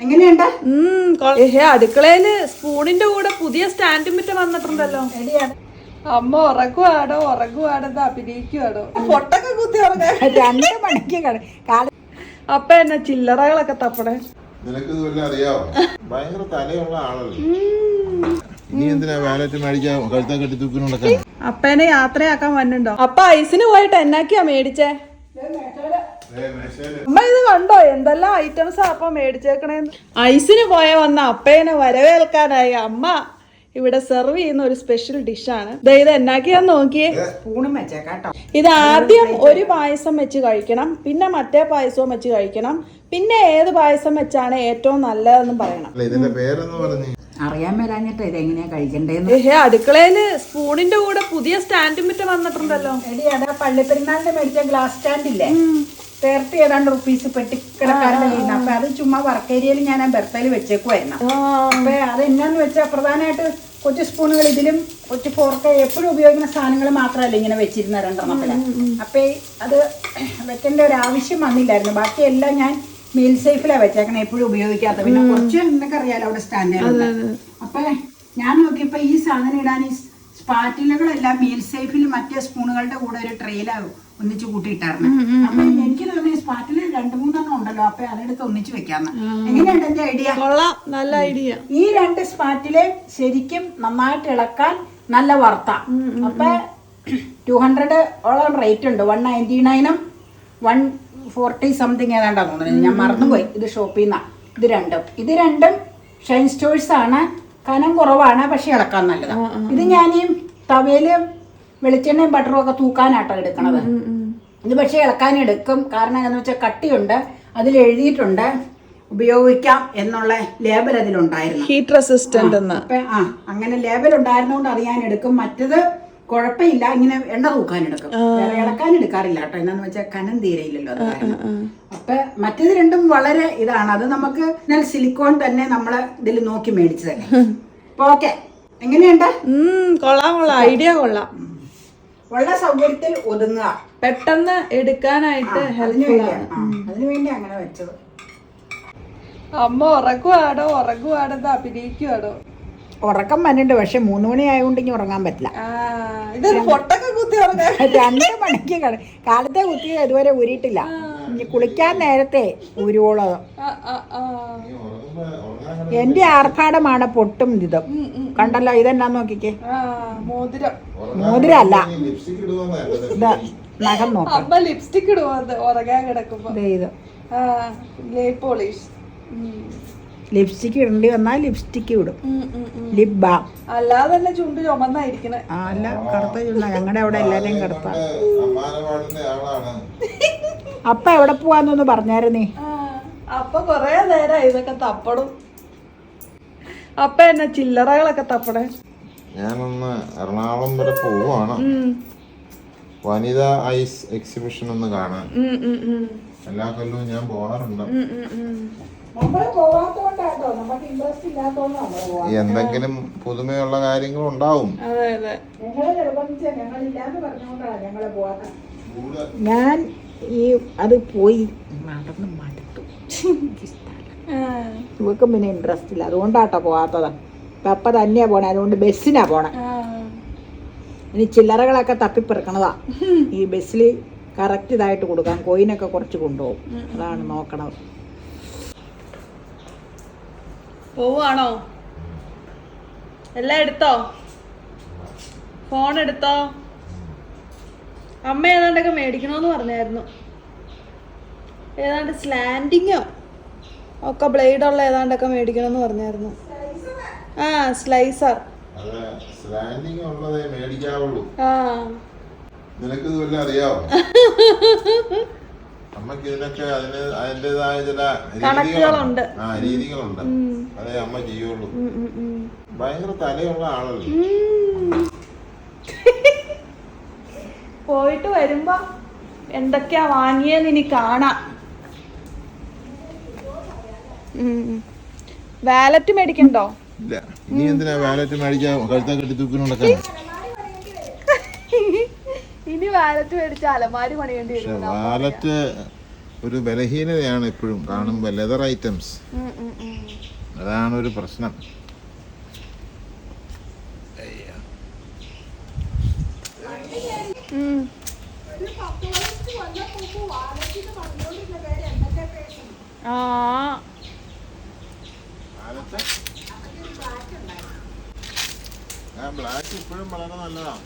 എങ്ങനെയുണ്ട്? അടുക്കളയില് സ്പൂണിന്റെ കൂടെ പുതിയ സ്റ്റാൻഡും മറ്റേ വന്നിട്ടുണ്ടല്ലോ. അമ്മ ഉറങ്ങുവാണെന്ന് അഭിനയിക്കുവാണോ? പൊട്ടൊക്കെ കുത്തി ഉറങ്ങാൻ 2 മണിക്ക് അപ്പ എന്നെ ചില്ലറകളൊക്കെ തപ്പണേ. നിനക്ക് ഇതുവല്ല അറിയാവോ? ഭയങ്കര തലയുള്ള ആളല്ലേ. നീ എന്തിനാ വാലറ്റ് മേടിക്കാൻ കഴുത്താ കെട്ടി തൂക്കിനോണ്ടൊക്കെ? അപ്പേനെ യാത്രയാക്കാൻ വന്നിട്ടുണ്ടോ? അപ്പ ഐസിന് പോയിട്ട് എന്നാക്കിയാ മേടിച്ചേ? അമ്മ ഇത് കണ്ടോ എന്തെല്ലാം ഐറ്റംസാ അപ്പ മേടിച്ചേക്കണേന്ന്. ഐസിന് പോയ വന്ന അപ്പേനെ വരവേൽക്കാനായി അമ്മ ഇവിടെ സെർവ് ചെയ്യുന്ന ഒരു സ്പെഷ്യൽ ഡിഷാണ്. ഇത് എന്നാക്കിയാന്ന് നോക്കിയേ. സ്പൂണും വെച്ചേക്കാട്ടോ. ഇത് ആദ്യം ഒരു പായസം വെച്ച് കഴിക്കണം, പിന്നെ മറ്റേ പായസവും വെച്ച് കഴിക്കണം, പിന്നെ ഏത് പായസം വെച്ചാണ് ഏറ്റവും നല്ലതെന്നും പറയണം. ഇതിന്റെ പേരൊന്നും പറഞ്ഞു അറിയാൻ വരാഞ്ഞിട്ട് ഇതെങ്ങനെയാ കഴിക്കണ്ടേന്ന്. അടുക്കളയില് സ്പൂണിന്റെ കൂടെ പുതിയ സ്റ്റാൻഡും മറ്റേ വന്നിട്ടുണ്ടല്ലോ. എടി അതാ പള്ളിപ്പെരുന്നാളിന്റെ മേടിച്ച ഗ്ലാസ് സ്റ്റാൻഡ് ഇല്ലേ, 30 ഏതാണ്ട് റുപ്പീസ് പെട്ടിക്കിടക്കാരുടെ കയ്യിൽ നിന്ന്. അപ്പൊ അത് ചുമ്മാ വർക്ക് ഏരിയയിൽ ഞാൻ ആ ബെർത്തയിൽ വെച്ചേക്കുമായിരുന്നു. അപ്പൊ അത് എന്നാന്ന് വെച്ചാൽ പ്രധാനമായിട്ട് കൊച്ചു സ്പൂണുകൾ ഇതിലും കൊച്ചു ഫോർക്ക് എപ്പോഴും ഉപയോഗിക്കുന്ന സാധനങ്ങൾ മാത്രമല്ല ഇങ്ങനെ വെച്ചിരുന്ന 2 അപ്പൊ അത് വെക്കേണ്ട ഒരു ആവശ്യം വന്നില്ലായിരുന്നു. ബാക്കിയെല്ലാം ഞാൻ മീൽ സേഫിലാണ് വെച്ചേക്കണം, എപ്പോഴും ഉപയോഗിക്കാത്ത. പിന്നെ കുറച്ച് എന്നൊക്കെ അറിയാലോ അവിടെ സ്റ്റാൻഡേർഡ്. അപ്പൊ ഞാൻ നോക്കിയപ്പോ ഈ സാധനം ഇടാൻ ഈ സ്പാറ്റിലുകളെല്ലാം മീൽ സേഫിൽ മറ്റേ സ്പൂണുകളുടെ കൂടെ ഒരു ട്രെയിലാവും ഒന്നിച്ച് കൂട്ടിയിട്ടായിരുന്നു. അപ്പൊ എനിക്ക് തോന്നി സ്പാറ്റില് 2-3 ഉണ്ടല്ലോ, അപ്പൊ അതെടുത്ത് ഒന്നിച്ച് വെക്കാന്ന്. എങ്ങനെയുണ്ട് എന്റെ ഐഡിയ? നല്ല ഐഡിയ. ഈ 2 സ്പാറ്റില് ശരിക്കും നന്നായിട്ട് ഇളക്കാൻ നല്ല വർത്ത. അപ്പൊ 200 ഓളം റേറ്റ് ഉണ്ട്. 199 140 സംതിങ് ഏതാണ്ടാ തോന്നുന്നത്, ഞാൻ മറന്നുപോയി. ഇത് ഷോപ്പിൽ നിന്നാ. ഇത് രണ്ടും ഷൈൻ സ്റ്റോഴ്സ് ആണ്. കനം കുറവാണ്, പക്ഷെ ഇളക്കാൻ നല്ലതാണ്. ഇത് ഞാൻ ഈ തവയില് വെളിച്ചെണ്ണയും ബട്ടറും ഒക്കെ തൂക്കാനാട്ടോ എടുക്കണത്. ഇത് പക്ഷെ ഇളക്കാൻ എടുക്കും. കാരണം എന്താണെന്ന് വെച്ചാൽ കട്ടിയുണ്ട്, അതിൽ എഴുതിയിട്ടുണ്ട് ഉപയോഗിക്കാം എന്നുള്ള ലേബൽ അതിലുണ്ടായിരുന്നു, ഹീറ്റ് റെസിസ്റ്റന്റ് എന്ന്. അപ്പൊ അങ്ങനെ ലേബൽ ഉണ്ടായിരുന്നോണ്ട് അത് ഞാൻ എടുക്കും. മറ്റത് കുഴപ്പമില്ല, ഇങ്ങനെ എണ്ണ തൂക്കാൻ എടുക്കും, വേറെ ഇളക്കാൻ എടുക്കാറില്ല കേട്ടോ. എന്നാന്ന് വെച്ചാൽ കനം തീരെയില്ലല്ലോ അത് കാരണം. അപ്പൊ മറ്റേത് രണ്ടും വളരെ ഇതാണ്. അത് നമുക്ക് സിലിക്കോൺ തന്നെ നമ്മള് ഇതിൽ നോക്കി മേടിച്ചതല്ലേ. അപ്പൊ ഓക്കെ, എങ്ങനെയുണ്ട്? കൊള്ളാം, ഐഡിയ കൊള്ളാം. വളരെ സൗകര്യത്തിൽ ഒതുങ്ങുക, പെട്ടെന്ന് എടുക്കാനായിട്ട് അതിനുവേണ്ടി അങ്ങനെ വെച്ചത്. അമ്മ ഉറങ്ങുവാണെന്ന് അഭിനയിക്കുവാണോ? ഉറക്കം വന്നിട്ടുണ്ട്, പക്ഷെ 3 മണി ആയതുകൊണ്ട് ഇനി ഉറങ്ങാൻ പറ്റില്ല. ഇതൊരു പൊട്ടൊക്കെ കുത്തി ഉറങ്ങാൻ 2 മണിക്ക് കാലത്തെ കുത്തി ഇതുവരെ ഊരിയിട്ടില്ല. ഇനി കുളിക്കാൻ നേരത്തെ ഊരുവോളത്. എന്റെ ആർഭാടമാണ് പൊട്ടും ഇതും. കണ്ടല്ലോ, ഇതെന്നാന്ന് നോക്കിക്കേ. മോതിരല്ല, ഇത് നഖം നോക്കാം. ലിപ്സ്റ്റിക് ഇടുവോ ഉറങ്ങാൻ കിടക്കുമ്പോ? ഇത് പോളിഷ്. ലിപ്സ്റ്റിക് ഇടേണ്ടി വന്നാൽ ലിപ്സ്റ്റിക് ഇടും. ലിപ് ബാം അല്ലാതെ തന്നെ ചുണ്ട് ചുമന്നായിരിക്കണേ. അല്ല, കറുത്ത ചുണ്ട. ഞങ്ങളുടെ അവിടെ എല്ലാരെയും കറുത്ത. അപ്പ എവിടെ പോവാന്നൊന്ന് പറഞ്ഞായിരുന്നേ. അപ്പൊ കൊറേ നേരം ഇതൊക്കെ തപ്പടും. അപ്പ എന്നെ ചില്ലറകളൊക്കെ തപ്പണേ. ഞാനൊന്ന് എറണാകുളം വരെ പോവാണ്, വനിതാ ഐസ് എക്സിബിഷൻ ഒന്ന് കാണാൻ. എല്ലാ കൊല്ലവും ഞാൻ പോകാറുണ്ട്. എന്തെങ്കിലും പുതുമയുള്ള കാര്യങ്ങൾ ഉണ്ടാവും. ഞാൻ ഈ അത് പോയി നടന്ന് മടുത്തു. ഇവക്കും പിന്നെ ഇൻട്രസ്റ്റ് ഇല്ല, അതുകൊണ്ടാട്ടോ പോവാത്തത്. പപ്പ തന്നെയാ പോണേ, അതുകൊണ്ട് ബസ്സിനാ പോണേ. ഇനി ചില്ലറകളൊക്കെ തപ്പിപ്പെറുക്കണതാ. ഈ ബസ്സിൽ കറക്റ്റ് ഇതായിട്ട് കൊടുക്കാം, കോയിനൊക്കെ കുറച്ച് കൊണ്ടുപോകും. അതാണ് നോക്കണത്. പോവാണോ? എല്ലാം എടുത്തോ? ഫോൺ എടുത്തോ? അമ്മ ഏതാണ്ടൊക്കെ മേടിക്കണോന്ന് പറഞ്ഞായിരുന്നു. ഏതാണ്ട് സ്ലാൻഡിങ്ങോ ഒക്കെ ബ്ലേഡുള്ള ഏതാണ്ടൊക്കെ മേടിക്കണമെന്ന് പറഞ്ഞായിരുന്നു. സ്ലൈസർ. നിനക്ക് ഇതുവല്ല അറിയാവോ? അമ്മക്ക് ഇതിനൊക്കെ അതിൻ്റെതായ ചില കണക്കുകളുണ്ട്, രീതികളുണ്ട്. അതേ അമ്മ ചെയ്യുള്ളൂ. ഭയങ്കര തലയുള്ള ആളല്ലേ. പോയിട്ട് വരുമ്പോ എന്തൊക്കെയാ വാങ്ങിയെന്ന് ഇനി കാണാം. വാലറ്റ് മേടിക്കണ്ടോ? ഇല്ല, ഇനി എന്തിനാ വാലറ്റ് മേടിക്കാൻ കഴുത്താ കെട്ടി തൂക്കിനോണ്ടൊക്കെ? ഇനി വാലറ്റ് മേടിച്ച അലമാരി പണിയേണ്ടി വരും. വാലറ്റ് ഒരു ബലഹീനതയാണ് എപ്പോഴും കാണുമ്പോൾ ലെതർ ഐറ്റംസ്. അതാണ് ഒരു പ്രശ്നം. ബ്ലാക്ക് ഇപ്പോഴും വളരെ നല്ലതാണ്.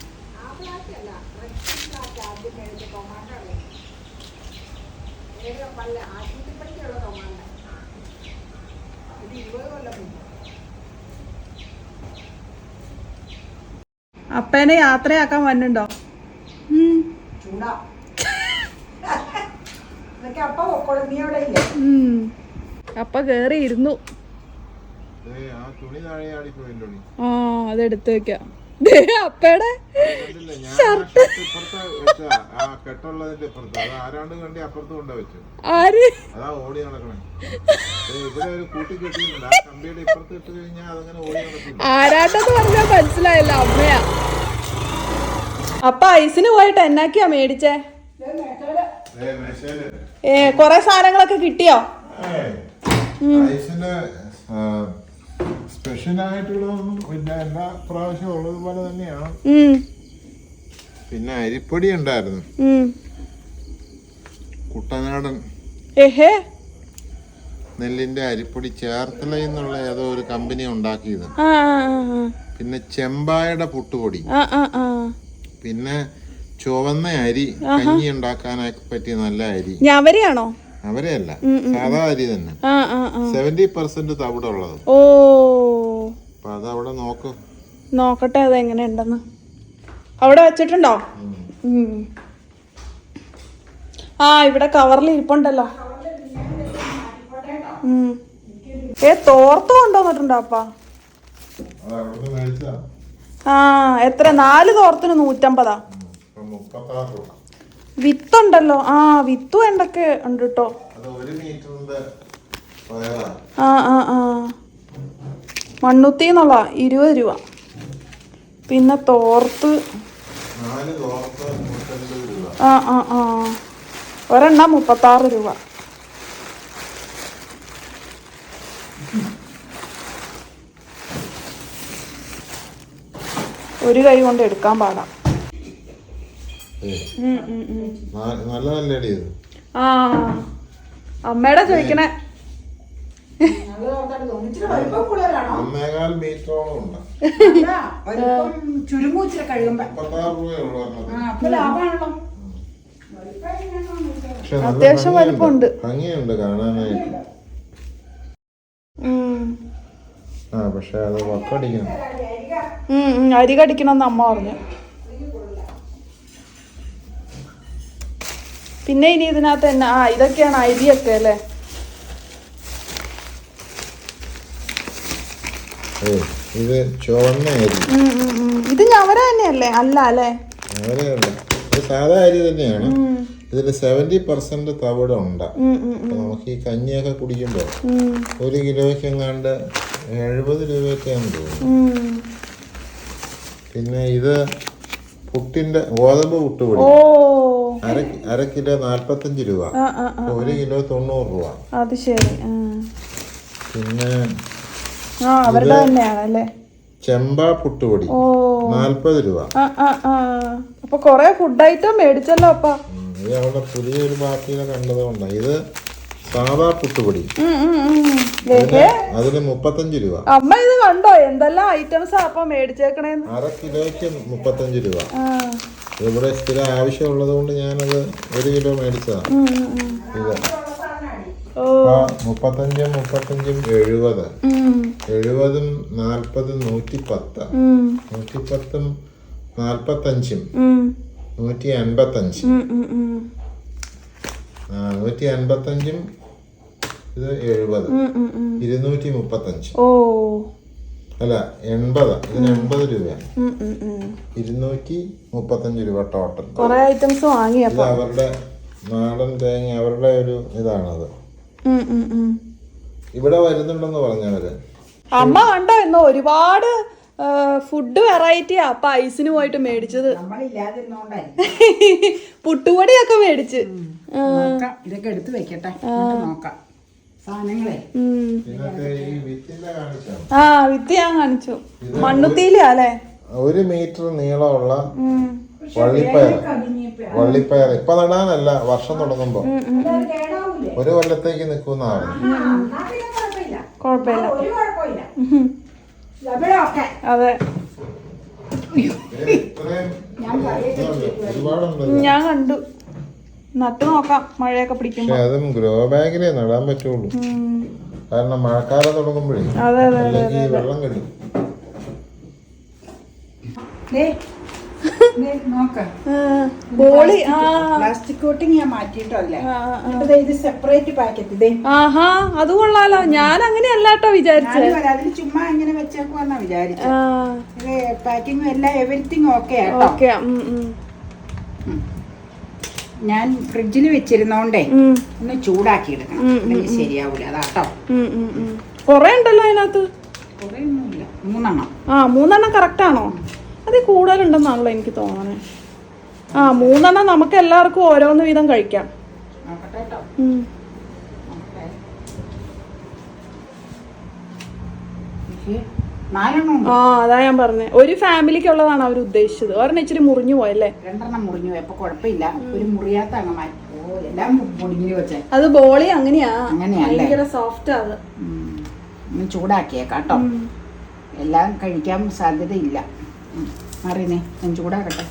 അപ്പേനെ യാത്രയാക്കാൻ വന്നുണ്ടോ? ചൂടാ ഇതൊക്കെ അപ്പ പൊക്കോളും. നീ അവിടെ ഇല്ലേ? അപ്പ കേറി ഇരുന്നു. ആ തുണി താഴെ ആടിപ്പോയില്ലോ. ആ അതെടുത്ത് വെക്കാം. അപ്പയുടെ കെട്ടുള്ളതിന്റെ ഇപ്പുറത്ത് അത് ആരാണ്ട് കണ്ടി അപ്പുറത്ത് കൊണ്ട വെച്ചു. ആര്? അതാ ഓടി നടക്കണേ. ഇവിടെ ഒരു കൂട്ടി കെട്ടിയിട്ടുണ്ട്. ആ കമ്പിയുടെ ഇപ്പുറത്ത് ഇട്ട് കഴിഞ്ഞാൽ അതങ്ങനെ ഓടി നടക്കില്ല. ആരാട്ടെന്ന് പറഞ്ഞാ മനസ്സിലായില്ല. അമ്മയാ. അപ്പ ഐസിന് പോയിട്ട് എന്നാക്കിയാ മേടിച്ചേ? കൊറേ സാധനങ്ങളൊക്കെ കിട്ടിയോ? ഐസിന് സ്പെഷ്യലായിട്ടുള്ളതൊന്നും പിന്നെ എല്ലാ പ്രാവശ്യവും ഉള്ളതുപോലെ തന്നെയാണ്. പിന്നെ അരിപ്പൊടി ഉണ്ടായിരുന്നു, കുട്ടനാടൻ നെല്ലിന്റെ അരിപ്പൊടി ചേർത്തലയിൽ നിന്നുള്ള ഏതോ ഒരു കമ്പനി ഉണ്ടാക്കിയത്. പിന്നെ ചെമ്പായുടെ പുട്ടുപൊടി, പിന്നെ ചുവന്ന അരി കഞ്ഞി ഉണ്ടാക്കാനൊക്കെ പറ്റിയ നല്ല അരി. ഞവരയാണോ? അവരെയല്ല, സാധാ അരി തന്നെ. 70% തവിടുള്ളത്. ഓ, അപ്പൊ അതവിടെ നോക്കട്ടെ അതെങ്ങനെയുണ്ടെന്ന്. അവിടെ വെച്ചിട്ടുണ്ടോ? ആ ഇവിടെ കവറിൽ ഇരിപ്പുണ്ടല്ലോ. തോർത്ത് കൊണ്ടുവന്നിട്ടുണ്ടോ അപ്പ? ആ എത്ര? 4 തോർത്തിന് 150. വിത്തുണ്ടല്ലോ. ആ വിത്തു എന്തൊക്കെ ഉണ്ട് കേട്ടോ. ആ ആ ആ മണ്ണുത്തിന്നുള്ള 20 രൂപ. പിന്നെ തോർത്ത് ആ ആ ആ ഒരെണ്ണം 36 രൂപ. ഒരു കൈ കൊണ്ട് എടുക്കാൻ പാടാം. ആ അമ്മയുടെ ചോദിക്കണേ. ചുരുങ്ങൂച്ചിര കഴിയുമ്പോ ലാഭമാണല്ലോ. അത്യാവശ്യം വലിപ്പമുണ്ട്. ഭംഗിയുണ്ട് കാണാനായിട്ട്. പക്ഷെ അത് വക്കടിക്കണം. അരി കടിക്കണമെന്ന് അമ്മ പറഞ്ഞു. പിന്നെ ഇനി ഇതിനകത്ത് തന്നെ ഇതൊക്കെയാണ് അരിയൊക്കെ അല്ലേ? ഇത് ചുവന്ന അരി. ഇത് ഞവര തന്നെയല്ലേ? അല്ല അല്ലേ? ഞവരയല്ല, ഇത് സാധാ അരി തന്നെയാണ്. ഇതിൽ 70% തവിടുണ്ട്. നമുക്ക് ഈ കഞ്ഞിയൊക്കെ കുടിക്കുമ്പോൾ 1 കിലോയ്ക്ക് എങ്ങാണ്ട് 70 രൂപയൊക്കെയാന്ന് തോന്നുന്നു. പിന്നെ ഇത് പുട്ടിന്റെ ഗോതമ്പ് പുട്ടുപൊടി 1/2 കിലോ 45 രൂപ, 1 കിലോ 90 രൂപ. അത് ശരി. പിന്നെ അവരുടെ തന്നെയാണല്ലേ? ചെമ്പാ പുട്ടുപൊടി 40 രൂപ. അപ്പൊ കൊറേ ഫുഡ് ഐറ്റം മേടിച്ചല്ലോ അപ്പ. ഇത് അവിടെ പുതിയൊരു പാർട്ടിയിലെ കണ്ടതുകൊണ്ടാ. ഇത് സാധാ പുട്ടുപൊടി, അതിന് 35 രൂപ. അമ്മ ഇത് കണ്ടോ എന്തെല്ലാം ഐറ്റംസ് അപ്പൊ മേടിച്ചേക്കണേന്ന്? 1/2 കിലോയ്ക്ക് 35 രൂപ. ഇവിടെ സ്ഥിരം ആവശ്യമുള്ളത് കൊണ്ട് ഞാനത് 1 കിലോ മേടിച്ചതാണ്. ഇത് 35 70 70 40 110 110 45 185 185 ഇത് 70 235. അല്ല 80, ഇതിന് 80 രൂപയാണ്. 235 രൂപ ടോട്ടൽ. കുറെ ഐറ്റംസ് വാങ്ങി. ഇത് അവരുടെ നാടൻ തേങ്ങ, അവരുടെ ഒരു ഇതാണത്. ഇവിടെ വരുന്നുണ്ടെന്ന് പറഞ്ഞവര്. അമ്മ കണ്ടോ ഇന്ന് ഒരുപാട് ഫുഡ് വെറൈറ്റിയാ അപ്പൊ ഐസിന് പോയിട്ട് മേടിച്ചത്. നമ്മളില്ലാതിരുന്നോണ്ടായിരിക്കും. പുട്ടുപൊടിയൊക്കെ മേടിച്ച്. നോക്കാം, ഇതൊക്കെ എടുത്ത് വെക്കട്ടെ, എന്നിട്ട് നോക്കാം സാധനങ്ങളെ. വിത്ത് ഞാൻ കാണിച്ചു. മണ്ണുത്തീലിയാ അല്ലേ? 1 മീറ്റർ നീളമുള്ള വള്ളിപ്പയർ ഇപ്പൊ നടാനല്ല, വർഷം തുടങ്ങുമ്പോ 1 കൊല്ലത്തേക്ക് നിൽക്കുന്നതാണ്. കുഴപ്പമില്ല. അതെ, ഒരുപാടുണ്ട്. ഞാൻ കണ്ടു. നട്ട് നോക്കാം മഴയൊക്കെ പിടിക്കുമ്പോ. പക്ഷെ അതും ഗ്രോ ബാഗിലേ നടാൻ പറ്റുള്ളൂ, കാരണം മഴക്കാലം തുടങ്ങുമ്പോഴേ അല്ലെങ്കിൽ വെള്ളം കഴിയും. ബോളി പ്ലാസ്റ്റിക് കോട്ടിങ് ഞാൻ മാറ്റിയിട്ടല്ലേ, ഇത് സെപ്പറേറ്റ് പാക്കറ്റ്. ആഹാ, അത് കൊള്ളാലോ. ഞാൻ അങ്ങനെയല്ല കേട്ടോ വിചാരിച്ചത്. അതിൽ ചുമ്മാ ഇങ്ങനെ വെച്ചേക്കുവാന്നാ വിചാരിച്ചത്. ഇത് പാക്കിങ്ങും എല്ലാം എവരിത്തിങ് ഓക്കെ ആട്ടോ. ഞാൻ ഫ്രിഡ്ജിൽ വെച്ചിരുന്നോണ്ടേ ഒന്ന് ചൂടാക്കി എടുക്കണം, അല്ലെങ്കിൽ ശരിയാവൂല. അതാട്ടോ. കൊറേ ഉണ്ടല്ലോ അതിനകത്ത്. കുറേ ഒന്നുമില്ല, 3 എണ്ണം. 3 എണ്ണം കറക്റ്റ് ആണോ? അത് കൂടുതലുണ്ടെന്നാണല്ലോ എനിക്ക് തോന്നണേ. 3 എണ്ണം നമുക്ക് എല്ലാവർക്കും ഓരോന്ന് വീതം കഴിക്കാം. നോക്കട്ടെ കേട്ടോ. അതാ ഞാൻ പറഞ്ഞേ, ഒരു ഫാമിലിക്കുള്ളതാണ് അവർ ഉദ്ദേശിച്ചത്. ഒരെണ്ണം ഇച്ചിരി മുറിഞ്ഞു പോയല്ലേ? 2 എണ്ണം മുറിഞ്ഞു പോയി. അപ്പൊ കുഴപ്പമില്ല, ഒരു മുറിയാത്ത അങ്ങ് മാറ്റി. എല്ലാം പൊടിഞ്ഞു വെച്ചേ. അത് ബോളി അങ്ങനെയാ, അങ്ങനെയല്ലേ? ഭയങ്കര സോഫ്റ്റ് അത്. ഒന്ന് ചൂടാക്കിയേക്കാട്ടോ. എല്ലാം കഴിക്കാൻ സാധ്യതയില്ല. മാറിയേ, ഞാൻ ചൂടാക്കട്ടെ,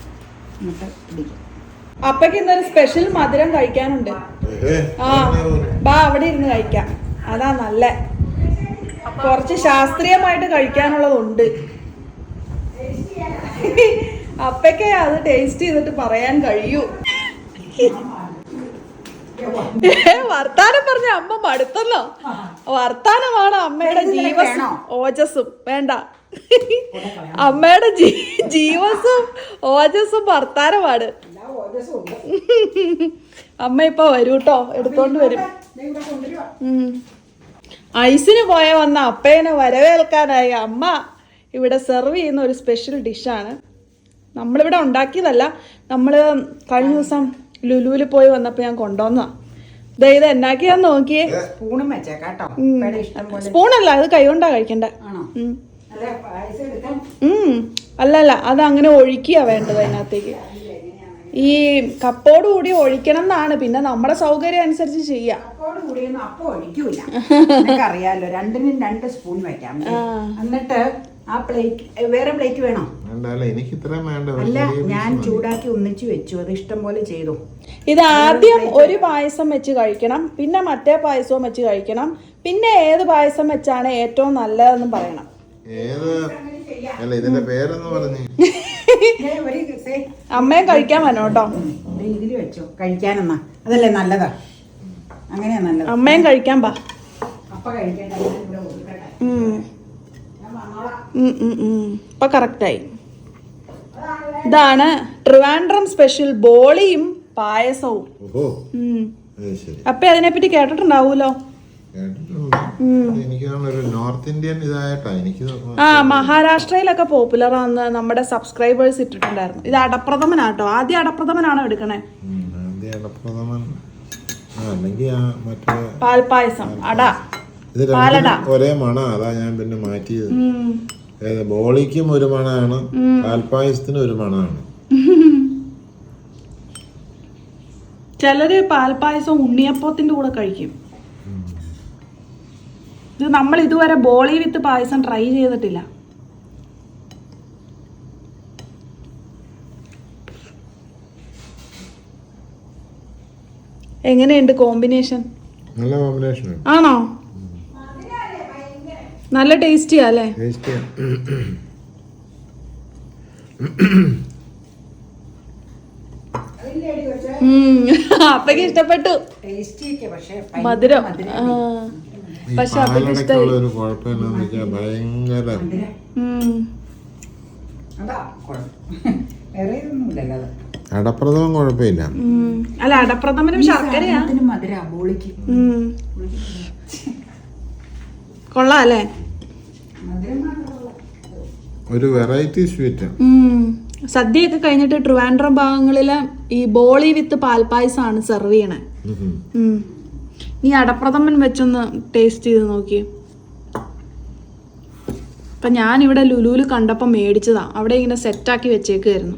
എന്നിട്ട് പിടിക്കാം. അപ്പക്ക് ഇന്നൊരു സ്പെഷ്യൽ മധുരം കഴിക്കാനുണ്ട്. ബാ, അവിടെ ഇരുന്ന് കഴിക്കാം. അതാ നല്ല. കുറച്ച് ശാസ്ത്രീയമായിട്ട് കഴിക്കാനുള്ളതുണ്ട്. അപ്പയ്ക്ക് അത് ടേസ്റ്റ് ചെയ്തിട്ട് പറയാൻ കഴിയൂ. വർത്താനം പറഞ്ഞ അമ്മ മടുത്തല്ലോ. വർത്താനമാണ് അമ്മയുടെ ജീവസും ഓജസ്സും. വേണ്ട, അമ്മയുടെ ജീവസും ഓജസ്സും വർത്താനമാണ്. അമ്മ ഇപ്പൊ വരൂ കേട്ടോ, എടുത്തോണ്ട് വരും. ഐസിന് വന്ന അപ്പേനെ വരവേൽക്കാനായി അമ്മ ഇവിടെ സെർവ് ചെയ്യുന്ന ഒരു സ്പെഷ്യൽ ഡിഷാണ്. നമ്മളിവിടെ ഉണ്ടാക്കിയതല്ല, നമ്മൾ കഴിഞ്ഞ ദിവസം ലുലുവിൽ പോയി വന്നപ്പോൾ ഞാൻ കൊണ്ടുവന്നതാ. ഇത് എന്നാക്കിയാന്ന് നോക്കിയേ. സ്പൂണല്ല, ഇത് കൈകൊണ്ടാ കഴിക്കണ്ട. അല്ലല്ല, അത് അങ്ങനെ ഒഴിക്കുക വേണ്ടത് അതിനകത്തേക്ക്. ഈ കപ്പോട് കൂടി ഒഴിക്കണം എന്നാണ്, പിന്നെ നമ്മുടെ സൗകര്യം അനുസരിച്ച് ചെയ്യാം. അറിയാലോ, 2-നും 2 സ്പൂൺ വെക്കാം. എന്നിട്ട് ആ പ്ലേറ്റ്, വേറെ പ്ലേറ്റ് വേണോ? അല്ല, ഞാൻ ചൂടാക്കി ഒന്നിച്ച് വെച്ചു. അത് ഇഷ്ടം പോലെ ചെയ്തു. ഇത് ആദ്യം ഒരു പായസം വെച്ച് കഴിക്കണം, പിന്നെ മറ്റേ പായസവും വെച്ച് കഴിക്കണം, പിന്നെ ഏത് പായസം വെച്ചാണ് ഏറ്റവും നല്ലതെന്നും പറയണം. അമ്മയും കഴിക്കാൻ വന്നോ കേട്ടോ. ഇതില് വെച്ചോ, കഴിക്കാനെന്നാ അതല്ലേ നല്ലതാ. അങ്ങനെയാ നല്ലത്. അമ്മയും കഴിക്കാൻ പാ. അപ്പ കഴിക്കട്ടെ. ഇപ്പൊ കറക്റ്റായി. ഇതാണ് ട്രിവാൻഡ്രം സ്പെഷ്യൽ ബോളിയും പായസവും. അപ്പൊ അതിനെപ്പറ്റി കേട്ടിട്ടുണ്ടാവൂലോ. മഹാരാഷ്ട്രയിലൊക്കെ പോപ്പുലർ ആണെന്ന് നമ്മുടെ സബ്സ്ക്രൈബേഴ്സ് ഇട്ടിട്ടുണ്ടായിരുന്നു. ഇത് അടപ്രഥമനാട്ടോ. ആദ്യം അടപ്രഥമനാണോ എടുക്കണേ? പാൽപായസം, അട, പാലട. ഒരേ മണ, അതാ ഞാൻ പിന്നെ മാറ്റിയത്. ബോളിക്കും ഒരു മണമാണ്, പാൽപായസത്തിനും ഒരു മണമാണ്. ചിലര് പാൽപായസം ഉണ്ണിയപ്പത്തിന്റെ കൂടെ കഴിക്കും. ഇത് നമ്മൾ ഇതുവരെ ബോളി വിത്ത് പായസം ട്രൈ ചെയ്തിട്ടില്ല. എങ്ങനെയുണ്ട് കോമ്പിനേഷൻ? നല്ല കോമ്പിനേഷൻ ആണോ? നല്ല ടേസ്റ്റിയാ അല്ലേ? അപ്പക്ക് ഇഷ്ടപ്പെട്ടു. മധുരം. പക്ഷെ അപ്പക്ക് ഇഷ്ടമായി. അടപ്രഥമൻ കുഴപ്പമില്ല. അല്ല, അടപ്രഥമനും ശർക്കരയാ. കൊള്ളാം അല്ലേ? ഒരു വെറൈറ്റി സ്വീറ്റ്. സദ്യയൊക്കെ കഴിഞ്ഞിട്ട് ട്രിവാൻഡ്രം ഭാഗങ്ങളില് ഈ ബോളി വിത്ത് പാൽപ്പായസമാണ് സെർവ് ചെയ്യണേ. നീ അടപ്രഥമൻ വെച്ചൊന്ന് ടേസ്റ്റ് ചെയ്ത് നോക്കി. അപ്പൊ ഞാനിവിടെ ലുലുവിൽ കണ്ടപ്പോ മേടിച്ചതാ. അവിടെ ഇങ്ങനെ സെറ്റാക്കി വെച്ചേക്കുമായിരുന്നു.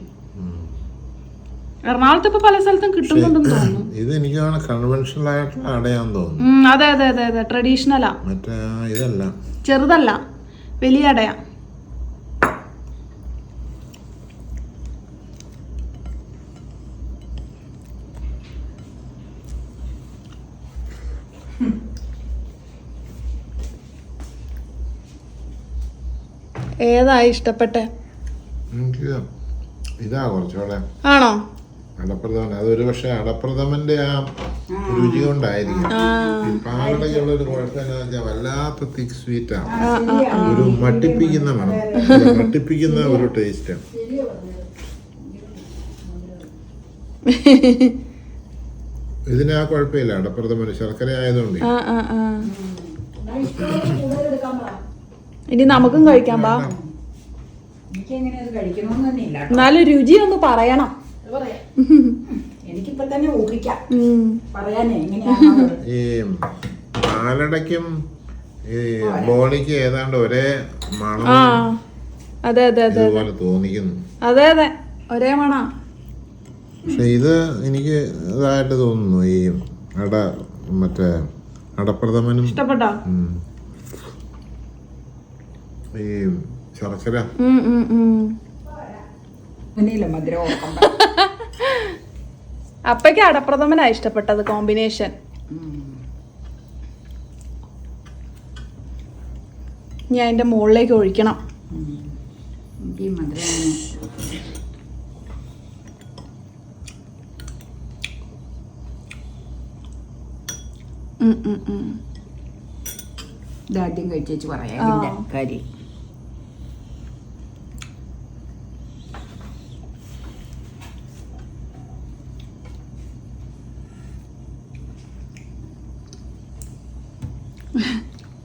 എറണാകുളത്ത് ഇപ്പൊ പല സ്ഥലത്തും കിട്ടുന്നുണ്ടെന്ന് തോന്നുന്നു. ഇത് എനിക്ക് കൺവെൻഷണൽ ആയിട്ടുള്ള അടയാന്ന് തോന്നുന്നു. അതെ അതെ അതെ അതെ, ട്രഡീഷണലാ. മറ്റേ ഇതല്ല, ചെറുതല്ല, വലിയ അടയാ. ഏതാ ഇഷ്ടപ്പെട്ടെ? എനിക്ക് ഇതാ കുറച്ചുകൂടെ. ആണോ? അടപ്രഥമൻ. അതൊരു പക്ഷെ അടപ്രഥമന്റെ ആ രുചി കൊണ്ടായിരിക്കും. പാലടയ്ക്കുള്ള ഒരു കുഴപ്പമെന്ന് വെച്ചാൽ വല്ലാത്ത തിക് സ്വീറ്റാണ്. ഒരു മട്ടിപ്പിക്കുന്ന മണം, മട്ടിപ്പിക്കുന്ന ഒരു ടേസ്റ്റാണ്. ഇതിന് ആ കുഴപ്പമില്ല. അടപ്രഥമന് ശർക്കര ആയതുകൊണ്ട്. ഇനി നമുക്കും കഴിക്കാം. പാ, എന്നാലും രുചി ഒന്ന് പറയണം. എനിക്കിപ്പോ തന്നെ ഊഹിക്കാം പറയാനേ. ഈ പാലടയ്ക്കും ഈ ബോളിക്കും ഏതാണ്ട് ഒരേ മണം. അതെ അതെ അതെ, ഇതുപോലെ തോന്നിക്കുന്നു. അതെ അതെ, ഒരേ മണ. പക്ഷെ ഇത് എനിക്ക് ഇതായിട്ട് തോന്നുന്നു. ഈ മറ്റേ അടപ്രഥമനും ഇഷ്ടപ്പെട്ടോ? ഈ ശർക്കര അപ്പയ്ക്ക് അടപ്രഥമനാ ഇഷ്ടപ്പെട്ടത് കോമ്പിനേഷൻ. ഞാൻ അതിന്റെ മുകളിലേക്ക് ഒഴിക്കണം. ഇതാദ്യം കഴിച്ചു പറയാം കാര്യം.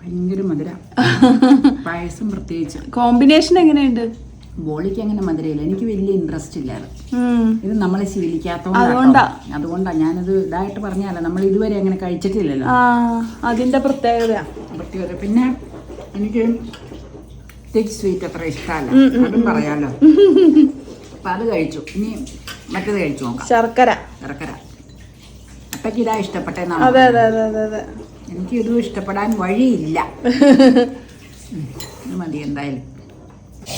ഭയങ്കര മധുര. പായസം പ്രത്യേകിച്ച്. കോമ്പിനേഷൻ എങ്ങനെയുണ്ട്? ബോളിക്ക് അങ്ങനെ മധുരയില്ല. എനിക്ക് വലിയ ഇൻട്രസ്റ്റ് ഇല്ല. ഇത് നമ്മളെ ശീലിക്കാത്തോണ്ടാ. ഞാനത് ഇതായിട്ട് പറഞ്ഞാലോ, നമ്മൾ ഇതുവരെ അങ്ങനെ കഴിച്ചിട്ടില്ലല്ലോ. അതിന്റെ പ്രത്യേകത. പിന്നെ എനിക്ക് തിക് സ്വീറ്റ് അത്ര ഇഷ്ടമല്ല, അതും പറയാലോ. അപ്പൊ അത് കഴിച്ചു. ഇനി മറ്റേത് കഴിച്ചു നോക്കാം. ശർക്കര. അപ്പക്ക് ഇതാ ഇഷ്ടപ്പെട്ടെന്നാണ്. അതെ അതെ അതെ അതെ അതെ. എനിക്ക് ഇതും ഇഷ്ടപ്പെടാൻ വഴിയില്ല. ഇത് മതി എന്തായാലും.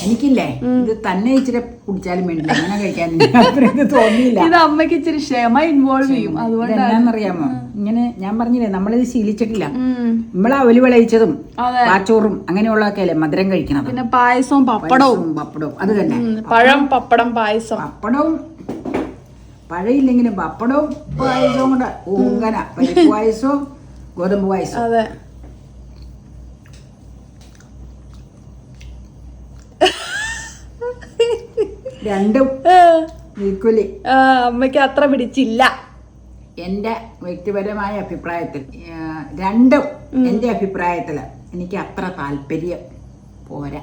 എനിക്കില്ലേ ഇത് തന്നെ ഇച്ചിരി കുടിച്ചാലും വേണ്ടില്ല, അങ്ങനെ കഴിക്കാൻ തോന്നിയില്ല. ഇത് അമ്മയ്ക്ക് ഇച്ചിരി ക്ഷമ ഇൻവോൾവ് ചെയ്യും. അതുകൊണ്ട് എന്നാന്നറിയാമോ, ഇങ്ങനെ ഞാൻ പറഞ്ഞില്ലേ, നമ്മളിത് ശീലിച്ചിട്ടില്ല. നമ്മളെ അവല് വിളയിച്ചതും പാച്ചോറും അങ്ങനെയുള്ളതൊക്കെ അല്ലേ മധുരം കഴിക്കണം. പിന്നെ പായസവും പപ്പടവും അത് തന്നെ. പഴം, പപ്പടം, പായസം. പപ്പടവും പഴയില്ലെങ്കിലും പപ്പടവും പായസവും കൂടെ ഊങ്കന. പരിപ്പ് പായസവും ഗോതമ്പ് പായസം. അതെ. രണ്ടും ഈക്വലി. അമ്മയ്ക്ക് അത്ര പിടിച്ചില്ല. എന്റെ വ്യക്തിപരമായ അഭിപ്രായത്തിൽ രണ്ടും എന്റെ അഭിപ്രായത്തില് എനിക്ക് അത്ര താല്പര്യം പോരാ.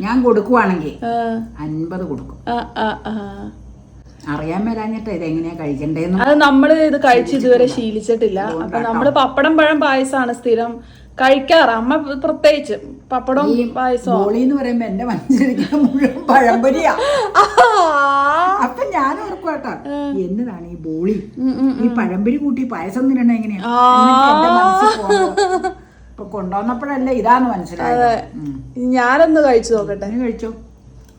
ഞാൻ കൊടുക്കുവാണെങ്കിൽ 50 കൊടുക്കും. അറിയാൻ വരാഞ്ഞിട്ട് ഇതെങ്ങനെയാ കഴിക്കണ്ടേന്ന്. അത് നമ്മള് ഇത് കഴിച്ച് ഇതുവരെ ശീലിച്ചിട്ടില്ല. അപ്പൊ നമ്മള് പപ്പടം, പഴം, പായസമാണ് സ്ഥിരം കഴിക്കാറ്. അമ്മ പ്രത്യേകിച്ച് പപ്പടവും പായസവും. ബോളി എന്ന് പറയുമ്പോ എന്റെ മനസ്സിലിരിക്കുന്ന മുഴുവൻ പഴംപൊരിയാ. അപ്പൊ ഞാൻ ഓർക്കുവാട്ടോ, എന്നതാണ് ഈ ബോളി, ഈ പഴംപൊരി കൂട്ടി പായസം തിന്നണ എങ്ങനെയാ എന്റെ മനസ്സിൽ പോകുന്നത്. ഇപ്പൊ കൊണ്ടുവന്നപ്പോഴല്ലേ ഇതാന്ന് മനസ്സിലായത്. ഞാനൊന്ന് കഴിച്ചു നോക്കട്ടെ. നീ കഴിച്ചോ?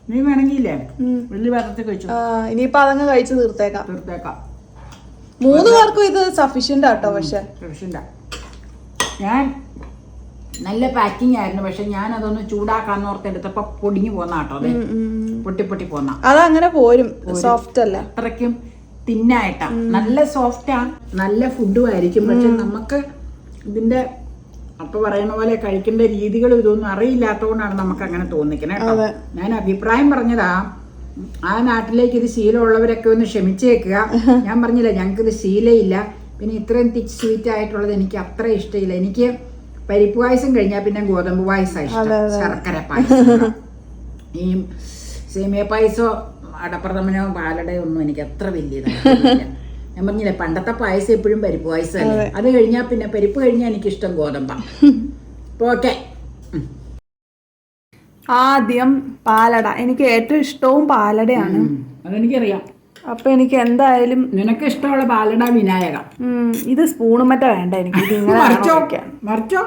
നീ വേണമെങ്കിലേ വലിയ പാത്രത്തിൽ കഴിച്ചു. ഇനിയിപ്പൊ അതങ്ങ് കഴിച്ച് തീർത്തേക്കാം. 3 പേർക്കും ഇത് സഫീഷ്യന്റ് ആട്ടോ. പക്ഷെ ഞാൻ നല്ല പാക്കിംഗ് ആയിരുന്നു. പക്ഷെ ഞാൻ അതൊന്ന് ചൂടാക്കാന്ന് ഓർത്തെടുത്തപ്പോ പൊടിഞ്ഞു പോന്നാട്ടോ. അതെ, പൊട്ടി പോന്ന. അതങ്ങനെ പോരും. സോഫ്റ്റ് അല്ല, അത്രയ്ക്കും തിന്നായിട്ടാ. നല്ല സോഫ്റ്റാ, നല്ല ഫുഡും ആയിരിക്കും. പക്ഷെ നമുക്ക് ഇതിന്റെ അപ്പൊ പറയുന്ന പോലെ കഴിക്കേണ്ട രീതികളും ഇതൊന്നും അറിയില്ലാത്തതുകൊണ്ടാണ് നമുക്ക് അങ്ങനെ തോന്നിക്കണേ കേട്ടോ. ഞാൻ അഭിപ്രായം പറഞ്ഞതാ. ആ നാട്ടിലേക്ക് ഇത് ശീലമുള്ളവരൊക്കെ ഒന്ന് ക്ഷമിച്ചേക്കുക. ഞാൻ പറഞ്ഞില്ല ഞങ്ങൾക്ക് ഇത് ശീലയില്ല. പിന്നെ ഇത്രയും തിക് സ്വീറ്റ് ആയിട്ടുള്ളത് എനിക്ക് അത്ര ഇഷ്ടമില്ല. എനിക്ക് പരിപ്പ് പായസം കഴിഞ്ഞാൽ പിന്നെ ഗോതമ്പ് പായസം ഇഷ്ടം, ശർക്കര പായസം. ഈ സേമിയ പായസമോ അടപ്രഥമനോ പാലടയോ ഒന്നും എനിക്ക് അത്ര വലിയതാണ്. ഞാൻ പറഞ്ഞില്ലേ പണ്ടത്തെ പായസം എപ്പോഴും പരിപ്പ് പായസമല്ലേ. അത് കഴിഞ്ഞാൽ പിന്നെ പരിപ്പ് കഴിഞ്ഞാൽ എനിക്കിഷ്ടം ഗോതമ്പ. ഓക്കെ, ആദ്യം പാലട. എനിക്ക് ഏറ്റവും ഇഷ്ടവും പാലടയാണ്. അതെനിക്കറിയാം. അപ്പൊ എനിക്ക് എന്തായാലും നിനക്ക് ഇഷ്ടമുള്ള പാലട വിനായക. ഇത് സ്പൂണും മറ്റ വേണ്ട എനിക്ക്. ഇത് ഇങ്ങനെ മറിച്ചോ.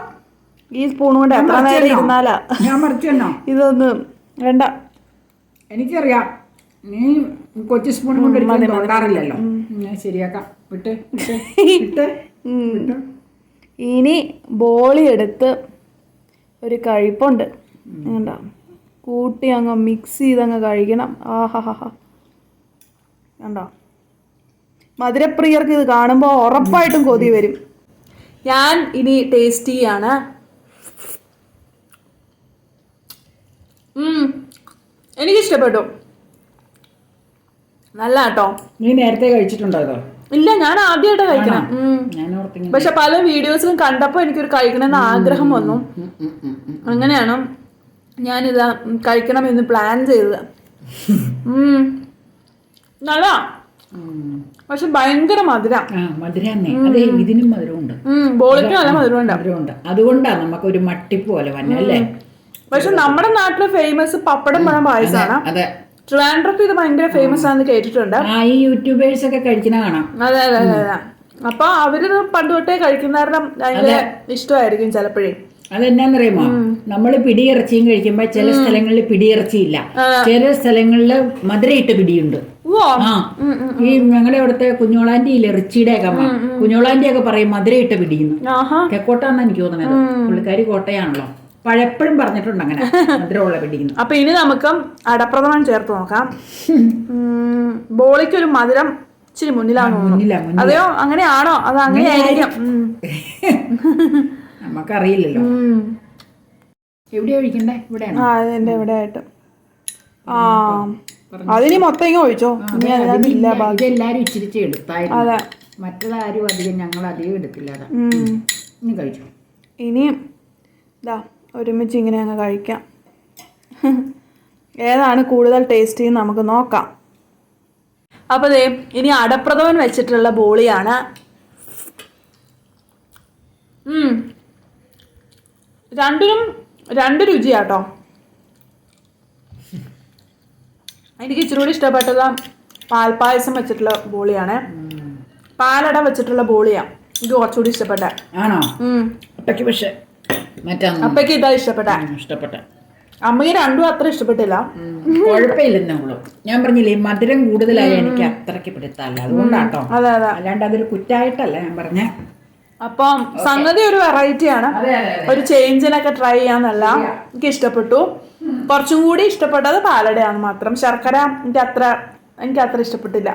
ഈ സ്പൂൺ കൊണ്ട് എത്ര നേരം ഇരുന്നാലാ? ഞാൻ മറിച്ചോ? ഇതൊന്ന് വേണ്ട. എനിക്കറിയാം നീ കൊച്ചു സ്പൂൺ കൊണ്ട് ഉണ്ടാറില്ലല്ലോ. ഞാൻ ശരിയാക്കാം. വിട്ട് വിട്ട്. ഇനി ബോളി എടുത്ത് ഒരു കഴിപ്പുണ്ട്, വേണ്ട കൂട്ടി അങ്ങ് മിക്സ് ചെയ്തങ്ങ് കഴിക്കണം. ആഹാ, കണ്ടോ? മധുരപ്രിയർക്ക് ഇത് കാണുമ്പോൾ ഉറപ്പായിട്ടും കൊതി വരും. ഞാൻ ഇനി ടേസ്റ്റ് ചെയ്യാണ്. എനിക്കിഷ്ടപ്പെട്ടു, നല്ല കേട്ടോ. നീ നേരത്തെ കഴിച്ചിട്ടുണ്ടോ അതോ? ഇല്ല, ഞാൻ ആദ്യമായിട്ട് കഴിക്കണം. പക്ഷെ പല വീഡിയോസിലും കണ്ടപ്പോ എനിക്കൊരു കഴിക്കണമെന്ന് ആഗ്രഹം വന്നു. അങ്ങനെയാണ് ഞാനിത് കഴിക്കണം എന്ന് പ്ലാൻ ചെയ്തത്. നല്ല, പക്ഷെ ഭയങ്കര മധുരം. ഇതിനും മധുരമുണ്ട്. ബോളിക്ക് നല്ല മധുരമുണ്ട്. അതുകൊണ്ടാണ് നമുക്ക് ഒരു മട്ടിപ്പ് പോലെ വന്നല്ലേ. പക്ഷെ നമ്മുടെ നാട്ടില് ഫേമസ് പപ്പടം പഴം പായസമാണ്. ട്രിവാൻഡ്രത്ത് ഇത് ഭയങ്കര ഫേമസ് ആണെന്ന് കേട്ടിട്ടുണ്ട്. ഈ യൂട്യൂബേഴ്സ് ഒക്കെ കഴിക്കുന്ന കാണാം. അതെ. അപ്പൊ അവരിത് പണ്ട് തൊട്ടേ കഴിക്കുന്ന കാരണം ഭയങ്കര ഇഷ്ടമായിരിക്കും ചിലപ്പോഴേ. അതെന്നാന്നറിയുമോ, നമ്മള് പിടിയിറച്ചിയും കഴിക്കുമ്പോ ചില സ്ഥലങ്ങളിൽ പിടിയിറച്ചിയില്ല, ചില സ്ഥലങ്ങളില് മധുരയിട്ട് പിടിയുണ്ട്. ഈ ഞങ്ങളുടെ അവിടുത്തെ കുഞ്ഞോളാന്റി ഇല്ലേ, റിച്ചിയുടെ ഒക്കെ അമ്മ, കുഞ്ഞോളാന്റി ഒക്കെ പറയും മധുരയിട്ട് പിടിയുന്നു. തെക്കോട്ടാന്ന് എനിക്ക് തോന്നുന്നത്. പുള്ളിക്കാരി കോട്ടയാണല്ലോ. പഴപ്പോഴും പറഞ്ഞിട്ടുണ്ട് അങ്ങനെ മധുരമുള്ള പിടിക്കുന്നു. അപ്പൊ ഇനി നമുക്ക് അടപ്രഥമൻ ചേർത്ത് നോക്കാം. ബോളിക്കൊരു മധുരം ഇച്ചിരി മുന്നിലാണോ? അതെയോ അങ്ങനെയാണോ? അത് അങ്ങനെയായിരിക്കും, നമുക്കറിയില്ലല്ലോ. എവിടെയാ ഒഴിക്കണ്ടേ? ഇവിടെയാണ്. അതെന്റെ ഇവിടെ ആയിട്ട്. അതിന് മൊത്തം ഇങ്ങനെ ഒഴിച്ചോ. ഇതെല്ലാരും ഇച്ചിരിച്ച് എടുത്തായിരുന്നു. മറ്റേതാരും അധികം ഞങ്ങൾ അധികം എടുത്തില്ല. ഇനി കഴിച്ചു. ഇനി ഇതാ ഒരുമിച്ച് ഇങ്ങനെ അങ്ങ് കഴിക്കാം. ഏതാണ് കൂടുതൽ ടേസ്റ്റി നമുക്ക് നോക്കാം. അപ്പോൾ ദേ ഇനി അടപ്രഥമൻ വെച്ചിട്ടുള്ള ബോളിയാണ്. രണ്ടിനും രണ്ട് രുചിയാട്ടോ. എനിക്ക് ഇച്ചിരി കൂടി ഇഷ്ടപ്പെട്ടത് പാൽപ്പായസം വെച്ചിട്ടുള്ള ബോളിയാണ്. പാലട വെച്ചിട്ടുള്ള ബോളിയാണ് എനിക്ക് കുറച്ചുകൂടി ഇഷ്ടപ്പെട്ട. ആണോ? പക്ഷേ അപ്പക്ക് ഇതാ ഇഷ്ടപ്പെട്ട. അമ്മക്ക് രണ്ടും അത്ര ഇഷ്ടപ്പെട്ടില്ല. കുഴപ്പമില്ലെന്നേ ഉള്ളൂ. ഞാൻ പറഞ്ഞില്ലേ മധുരം കൂടുതലായി എനിക്ക് അത്രയ്ക്ക് പിടുത്തല്ല, അതുകൊണ്ടാട്ടോ. അതെ, അല്ലാണ്ട് അതൊരു കുറ്റായിട്ടല്ല ഞാൻ പറഞ്ഞ. അപ്പം സംഗതി ഒരു വെറൈറ്റി ആണ്, ഒരു ചേഞ്ചിനൊക്കെ ട്രൈ ചെയ്യാന്നല്ല. എനിക്ക് ഇഷ്ടപ്പെട്ടു. കുറച്ചും കൂടി ഇഷ്ടപ്പെട്ടത് പാലടയാണ് മാത്രം. ശർക്കര എനിക്ക് അത്ര ഇഷ്ടപ്പെട്ടില്ല.